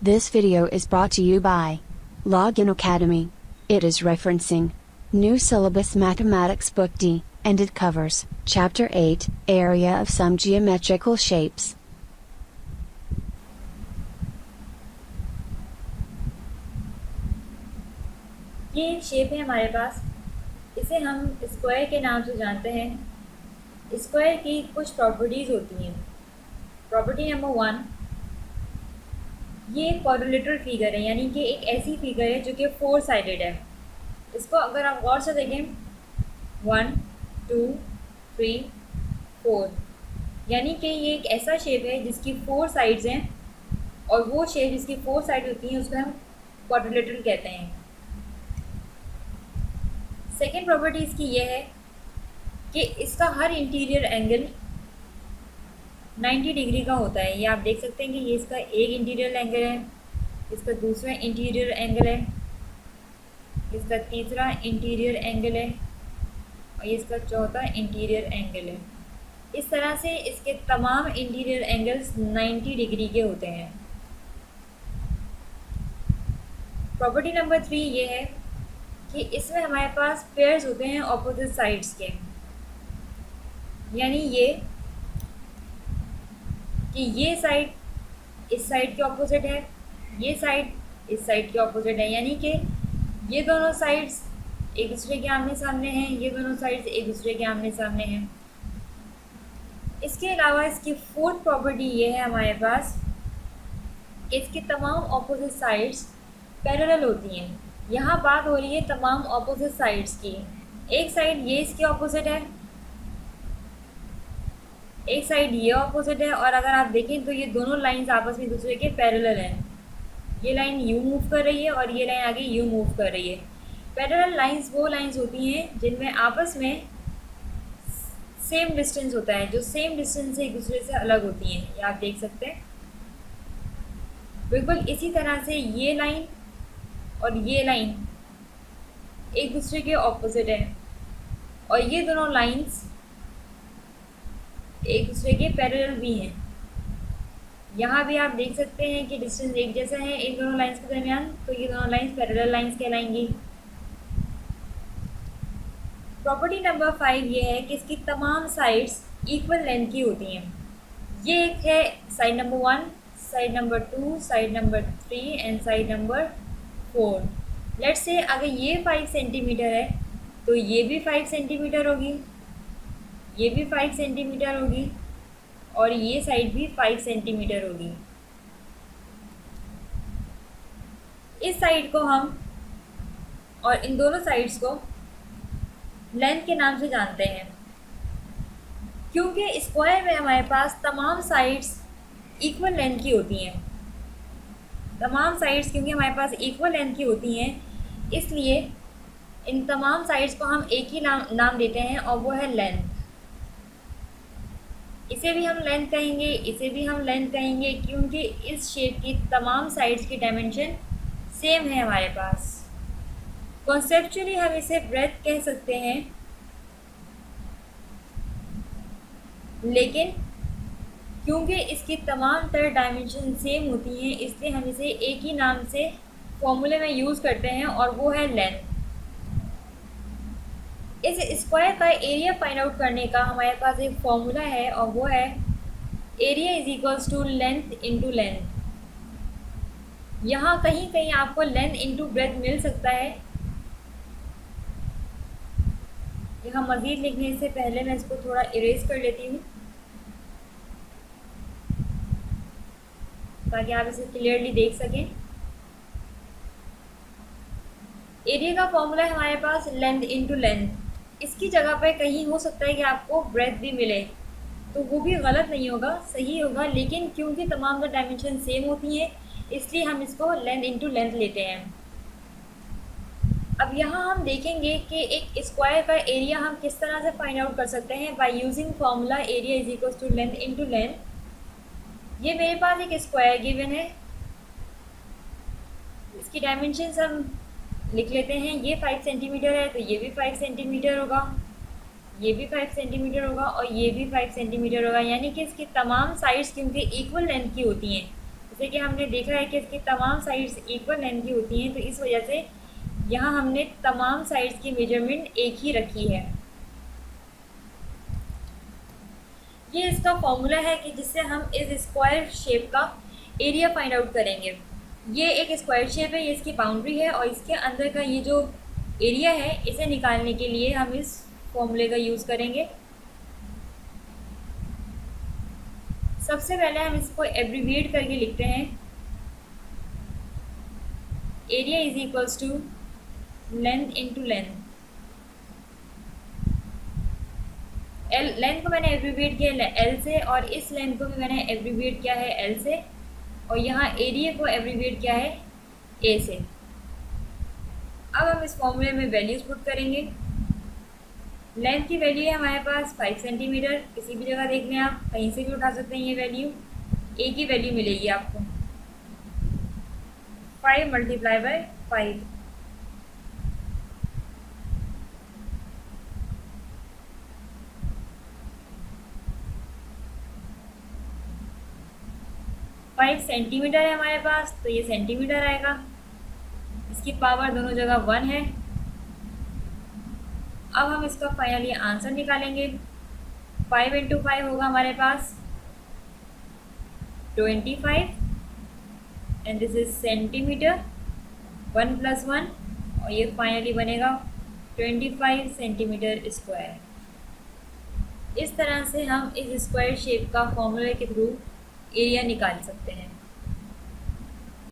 This video is brought to you by Login Academy. It is referencing New Syllabus Mathematics Book D, and it covers Chapter 8, Area of some Geometrical Shapes. ये एक shape है हमारे पास, इसे हम square के नाम से जानते हैं। स्क्वायर की कुछ प्रॉपर्टीज़ होती हैं। प्रॉपर्टी नंबर 1, ये एक क्वाड्रिलेटरल फिगर है, यानी कि एक ऐसी फिगर है जो कि 4 साइडेड है। इसको अगर आप गौर से देखें 1 2 3 4, यानी कि ये एक ऐसा शेप है जिसकी 4 साइड्स हैं, और वो शेप जिसकी 4 साइड होती हैं उसको हम क्वाड्रिलेटरल कहते हैं। सेकेंड प्रॉपर्टी इसकी यह है कि इसका हर इंटीरियर एंगल 90 डिग्री का होता है। ये आप देख सकते हैं कि ये इसका एक इंटीरियर एंगल है, इसका दूसरा इंटीरियर एंगल है, इसका तीसरा इंटीरियर एंगल है, और ये इसका चौथा इंटीरियर एंगल है। इस तरह से इसके तमाम इंटीरियर एंगल्स 90 डिग्री के होते हैं। प्रॉपर्टी नंबर 3 ये है कि इसमें हमारे पास पेयर्स होते हैं ऑपोजिट साइड्स के, यानी ये साइड इस साइड के ऑपोजिट है, ये साइड इस साइड के ऑपोजिट है, यानी कि ये दोनों साइड्स एक दूसरे के आमने सामने हैं, ये दोनों साइड्स एक दूसरे के आमने सामने हैं। इसके अलावा इसकी फोर्थ प्रॉपर्टी ये है हमारे पास, इसकी तमाम ऑपोजिट साइड्स पैरेलल होती हैं। यहाँ बात हो रही है तमाम ऑपोजिट साइड्स की। एक साइड ये इसके ऑपोजिट है, एक साइड ये ऑपोजिट है, और अगर आप देखें तो ये दोनों लाइंस आपस में एक दूसरे के पैरेलल हैं। ये लाइन यू मूव कर रही है और ये लाइन आगे यू मूव कर रही है। पैरेलल लाइंस वो लाइंस होती हैं जिनमें आपस में सेम डिस्टेंस होता है, जो सेम डिस्टेंस से एक दूसरे से अलग होती हैं। ये आप देख सकते हैं। बिल्कुल इसी तरह से ये लाइन और ये लाइन एक दूसरे के ऑपोजिट है, और ये दोनों लाइंस एक दूसरे के पैरेलल भी हैं। यहाँ भी आप देख सकते हैं कि डिस्टेंस एक जैसा है इन दोनों लाइंस के दरमियान, तो ये दोनों लाइंस पैरेलल लाइंस कहलाएंगी। प्रॉपर्टी नंबर 5 ये है कि इसकी तमाम साइड्स इक्वल लेंथ की होती हैं। ये एक है side number 1, side number 2, side number 3 and side number 4। Let's say अगर ये 5 सेंटीमीटर है तो ये भी 5 सेंटीमीटर होगी, ये भी 5 सेंटीमीटर होगी, और ये साइड भी 5 सेंटीमीटर होगी। इस साइड को हम और इन दोनों साइड्स को लेंथ के नाम से जानते हैं, क्योंकि स्क्वायर में हमारे पास तमाम साइड्स इक्वल लेंथ की होती हैं। तमाम साइड्स क्योंकि हमारे पास इक्वल लेंथ की होती हैं, इसलिए इन तमाम साइड्स को हम एक ही नाम देते हैं, और वो है लेंथ। इसे भी हम लेंथ कहेंगे, इसे भी हम लेंथ कहेंगे, क्योंकि इस शेप की तमाम साइड्स की डायमेंशन सेम है हमारे पास। कॉन्सेप्चुअली हम इसे ब्रेथ कह सकते हैं, लेकिन क्योंकि इसकी तमाम तर डायमेंशन सेम होती हैं, इसलिए हम इसे एक ही नाम से फॉर्मूले में यूज़ करते हैं, और वो है लेंथ। इस स्क्वायर का एरिया फाइंड आउट करने का हमारे पास एक फॉर्मूला है, और वो है area is equals to length into length. यहाँ कहीं कहीं आपको लेंथ इंटू ब्रेथ मिल सकता है। यहाँ मज़ीद लिखने से पहले मैं इसको थोड़ा इरेज कर लेती हूँ ताकि आप इसे क्लियरली देख सकें। एरिया का फॉर्मूला है हमारे पास लेंथ इंटू लेंथ। इसकी जगह पर कहीं हो सकता है कि आपको ब्रेथ भी मिले, तो वो भी गलत नहीं होगा, सही होगा, लेकिन क्योंकि तमाम डायमेंशन सेम होती हैं इसलिए हम इसको लेंथ इंटू लेंथ लेते हैं। अब यहाँ हम देखेंगे कि एक स्क्वायर का एरिया हम किस तरह से फाइंड आउट कर सकते हैं by using formula area is equals to length into length. ये मेरे पास एक स्क्वायर गिवन है, इसकी डायमेंशंस हम लिख लेते हैं। ये 5 सेंटीमीटर है तो ये भी 5 सेंटीमीटर होगा, ये भी 5 सेंटीमीटर होगा, और ये भी 5 सेंटीमीटर होगा, यानी कि इसकी तमाम साइड्स क्योंकि इक्वल लेंथ की होती हैं जैसे कि हमने देखा है कि इसकी तमाम साइड्स इक्वल लेंथ की होती हैं, तो इस वजह से यहाँ हमने तमाम साइड्स की मेजरमेंट एक ही रखी है। ये इसका फॉर्मूला है कि जिससे हम इस स्क्वायर शेप का एरिया फाइंड आउट करेंगे। ये एक स्क्वायर शेप है, ये इसकी बाउंड्री है, और इसके अंदर का ये जो एरिया है इसे निकालने के लिए हम इस फॉर्मूले का यूज़ करेंगे। सबसे पहले हम इसको एब्रीविएट करके लिखते हैं। Area is equals to length into length. Length को मैंने एब्रीविएट किया एल से, और इस लेंथ को भी मैंने एब्रीविएट किया है एल से, और यहाँ एरिया को एब्रीविएट किया है ए से। अब हम इस फॉर्मूले में वैल्यूज़ पुट करेंगे। लेंथ की वैल्यू है हमारे पास 5 सेंटीमीटर। किसी भी जगह देख लें, आप कहीं से भी उठा सकते हैं ये वैल्यू। ए की वैल्यू मिलेगी आपको 5 मल्टीप्लाई बाय 5। फाइव सेंटीमीटर है हमारे पास, तो ये सेंटीमीटर आएगा। इसकी पावर दोनों जगह 1 है। अब हम इसका फाइनली आंसर निकालेंगे। 5 इंटू 5 होगा हमारे पास 25, एंड दिस इज सेंटीमीटर। 1 + 1, और ये फाइनली बनेगा 25 सेंटीमीटर स्क्वायर। इस तरह से हम इस स्क्वायर शेप का फॉर्मूले के थ्रू एरिया निकाल सकते हैं।